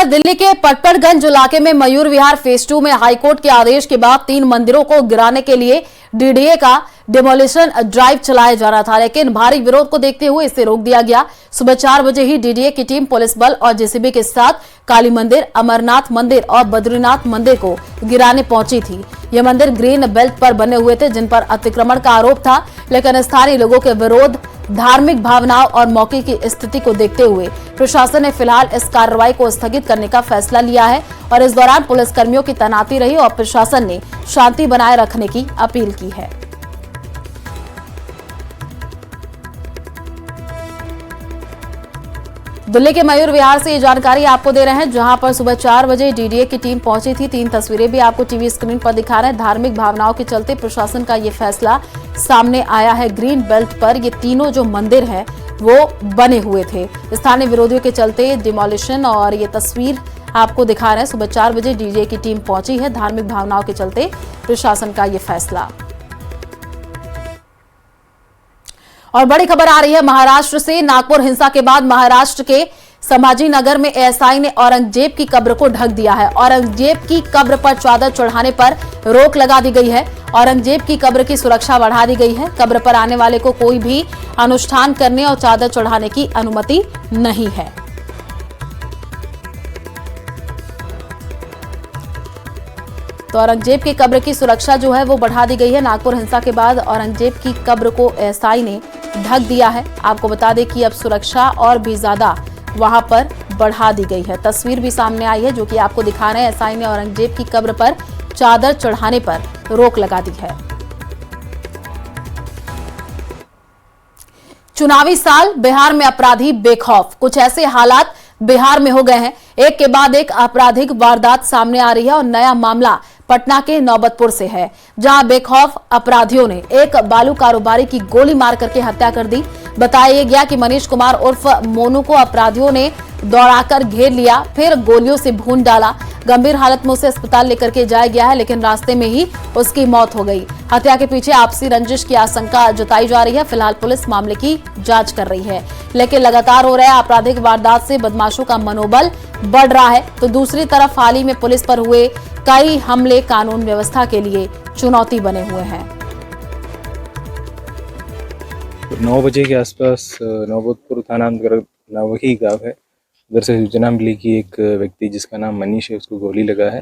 उधर दिल्ली के पटपड़गंज इलाके में मयूर विहार फेज 2 में हाईकोर्ट के आदेश के बाद 3 मंदिरों को गिराने के लिए डीडीए का डिमोलिशन ड्राइव चलाया जा रहा था, लेकिन भारी विरोध को देखते हुए इसे रोक दिया गया। सुबह 4 बजे ही डीडीए की टीम पुलिस बल और जेसीबी के साथ काली मंदिर, अमरनाथ मंदिर और बद्रीनाथ मंदिर को गिराने पहुंची थी। ये मंदिर ग्रीन बेल्ट पर बने हुए थे, जिन पर अतिक्रमण का आरोप था, लेकिन स्थानीय लोगों के विरोध, धार्मिक भावनाओं और मौके की स्थिति को देखते हुए प्रशासन ने फिलहाल इस कार्रवाई को स्थगित करने का फैसला लिया है और इस दौरान पुलिसकर्मियों की तैनाती रही और प्रशासन ने शांति बनाए रखने की अपील की है। दिल्ली के मयूर विहार से ये जानकारी आपको दे रहे हैं, जहां पर सुबह 4 बजे डीडीए की टीम पहुंची थी। 3 तस्वीरें भी आपको टीवी स्क्रीन पर दिखा रहे हैं। धार्मिक भावनाओं के चलते प्रशासन का ये फैसला सामने आया है। ग्रीन बेल्ट पर ये तीनों जो मंदिर हैं वो बने हुए थे। स्थानीय विरोधियों के चलते डिमोलिशन और ये तस्वीर आपको दिखा रहे हैं। सुबह 4 बजे डीडीए की टीम पहुंची है। धार्मिक भावनाओं के चलते प्रशासन का ये फैसला। और बड़ी खबर आ रही है महाराष्ट्र से। नागपुर हिंसा के बाद महाराष्ट्र के संभाजी नगर में एएसआई ने औरंगजेब की कब्र को ढक दिया है। औरंगजेब की कब्र पर चादर चढ़ाने पर रोक लगा दी गई है। औरंगजेब की कब्र की सुरक्षा बढ़ा दी गई है। कब्र पर आने वाले को कोई भी अनुष्ठान करने और चादर चढ़ाने की अनुमति नहीं है। तो औरंगजेब की कब्र की सुरक्षा जो है वो बढ़ा दी गई है। नागपुर हिंसा के बाद औरंगजेब की कब्र को एएसआई ने ढक दिया है। आपको बता दें कि अब सुरक्षा और भी ज्यादा वहां पर बढ़ा दी गई है। तस्वीर भी सामने आई है जो कि आपको दिखा रहे हैं। एएसआई ने औरंगजेब की कब्र पर चादर चढ़ाने पर रोक लगा दी है। चुनावी साल, बिहार में अपराधी बेखौफ। कुछ ऐसे हालात बिहार में हो गए हैं। एक के बाद एक आपराधिक वारदात सामने आ रही है और नया मामला पटना के नौबतपुर से है, जहां बेखौफ अपराधियों ने एक बालू कारोबारी की गोली मार करके हत्या कर दी। बताया गया कि मनीष कुमार उर्फ मोनू को अपराधियों ने दौड़ाकर घेर लिया, फिर गोलियों से भून डाला। गंभीर हालत में उसे अस्पताल लेकर के जाया गया है, लेकिन रास्ते में ही उसकी मौत हो गई। हत्या के पीछे आपसी रंजिश की आशंका जताई जा रही है। फिलहाल पुलिस मामले की जांच कर रही है, लेकिन लगातार हो रहे आपराधिक वारदात से बदमाशों का मनोबल बढ़ रहा है। तो दूसरी तरफ हाल ही में पुलिस पर हुए कई हमले कानून व्यवस्था के लिए चुनौती बने हुए हैं। 9 बजे के आसपास नौबतपुर थाना नवही गांव है, उधर से सूचना मिली कि एक व्यक्ति जिसका नाम मनीष है उसको गोली लगा है।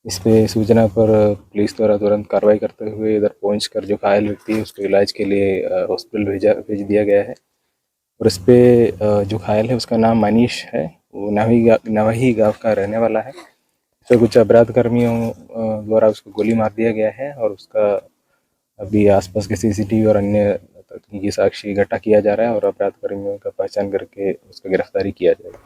इस पे सूचना पर पुलिस द्वारा तुरंत कार्रवाई करते हुए इधर पहुंचकर जो घायल व्यक्ति है उसको इलाज के लिए हॉस्पिटल भेज दिया गया है। और इस पे जो घायल है उसका नाम मनीष है, वो नवही गांव का रहने वाला है। तो कुछ अपराध कर्मियों द्वारा उसको गोली मार दिया गया है और उसका अभी आसपास के सीसीटीवी और अन्य तकनीकी साक्ष्य इकट्ठा किया जा रहा है और अपराध कर्मियों का पहचान करके उसका गिरफ्तारी किया जाएगा।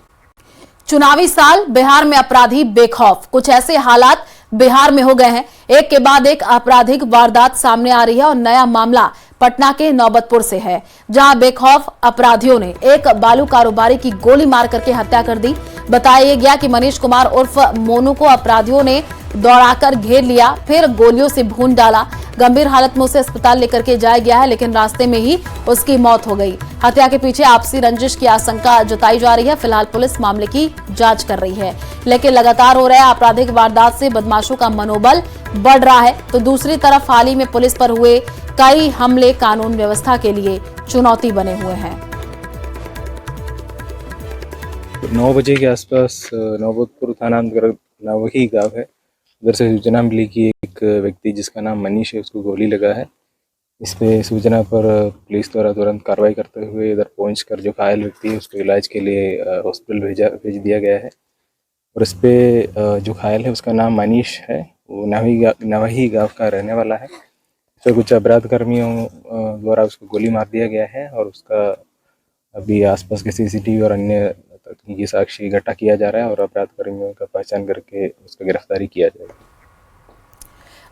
चुनावी साल, बिहार में अपराधी बेखौफ। कुछ ऐसे हालात बिहार में हो गए हैं। एक के बाद एक आपराधिक वारदात सामने आ रही है और नया मामला पटना के नौबतपुर से है, जहां बेखौफ अपराधियों ने एक बालू कारोबारी की गोली मार करके हत्या कर दी। बताया गया कि मनीष कुमार उर्फ मोनू को अपराधियों ने दौड़ाकर घेर लिया, फिर गोलियों से भून डाला। गंभीर हालत में उसे अस्पताल लेकर के जाया गया है, लेकिन रास्ते में ही उसकी मौत हो गई। हत्या के पीछे आपसी रंजिश की आशंका जताई जा रही है। फिलहाल पुलिस मामले की जांच कर रही है, लेकिन लगातार हो रहे आपराधिक वारदात से बदमाशों का मनोबल बढ़ रहा है। तो दूसरी तरफ हाल ही में पुलिस पर हुए कई हमले कानून व्यवस्था के लिए चुनौती बने हुए हैं। 9 बजे के आसपास नौबतपुर थाना नवही गांव है, उधर से सूचना मिली कि एक व्यक्ति जिसका नाम मनीष है उसको गोली लगा है। इस पे सूचना पर पुलिस द्वारा तुरंत कार्रवाई करते हुए इधर पहुंचकर जो घायल व्यक्ति है उसको इलाज के लिए हॉस्पिटल भेज दिया गया है। और इस पे जो घायल है उसका नाम मनीष है, वो नवही गांव का रहने वाला है। तो कुछ अपराध कर्मियों द्वारा उसको गोली मार दिया गया है और उसका अभी आसपास के सीसीटीवी और अन्य तकनीकी साक्ष्य इकट्ठा किया जा रहा है और अपराध कर्मियों का पहचान करके उसका गिरफ्तारी किया जाएगा।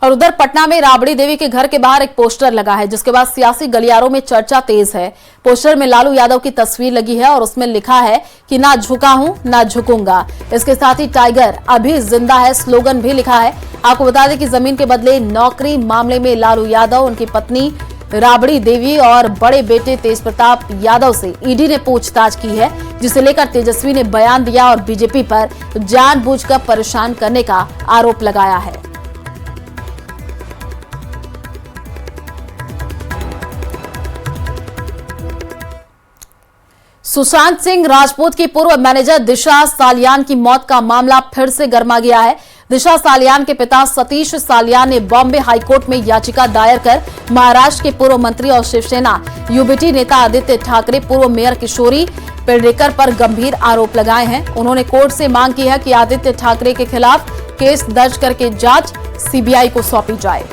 और उधर पटना में राबड़ी देवी के घर के बाहर एक पोस्टर लगा है, जिसके बाद सियासी गलियारों में चर्चा तेज है। पोस्टर में लालू यादव की तस्वीर लगी है और उसमें लिखा है कि ना झुका हूं ना झुकूंगा। इसके साथ ही टाइगर अभी जिंदा है स्लोगन भी लिखा है। आपको बता दें कि जमीन के बदले नौकरी मामले में लालू यादव, उनकी पत्नी राबड़ी देवी और बड़े बेटे तेज प्रताप यादव से ईडी ने पूछताछ की है, जिसे लेकर तेजस्वी ने बयान दिया और बीजेपी पर जानबूझकर परेशान करने का आरोप लगाया है। सुशांत सिंह राजपूत की पूर्व मैनेजर दिशा सालियान की मौत का मामला फिर से गर्मा गया है। दिशा सालियान के पिता सतीश सालियान ने बॉम्बे हाईकोर्ट में याचिका दायर कर महाराष्ट्र के पूर्व मंत्री और शिवसेना यूबीटी नेता आदित्य ठाकरे, पूर्व मेयर किशोरी पेडनेकर पर गंभीर आरोप लगाए हैं। उन्होंने कोर्ट से मांग की है कि आदित्य ठाकरे के खिलाफ केस दर्ज करके जांच सीबीआई को सौंपी जाए।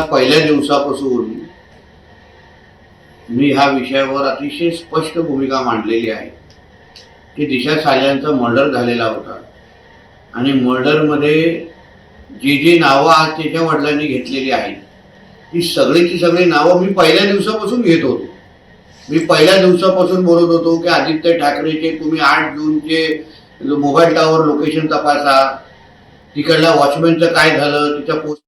पहिल्या दिवसापासून मी ह्या विषयावर अतिशय स्पष्ट भूमिका मांडलेली आहे की दिशा सालियांचा मर्डर झालेला होता आणि मर्डरमध्ये जी नावं आज त्याच्या वडिलांनी घेतलेली आहेत ती सगळीची सगळी नावं मी पहिल्या दिवसापासून घेत होतो। मी पहिल्या दिवसापासून बोलत होतो की आदित्य ठाकरेचे तुम्ही 8 जूनचे मोबाईल टावर लोकेशन तपासा, तिकडल्या वॉचमॅनचं काय झालं, तिच्या पोस्ट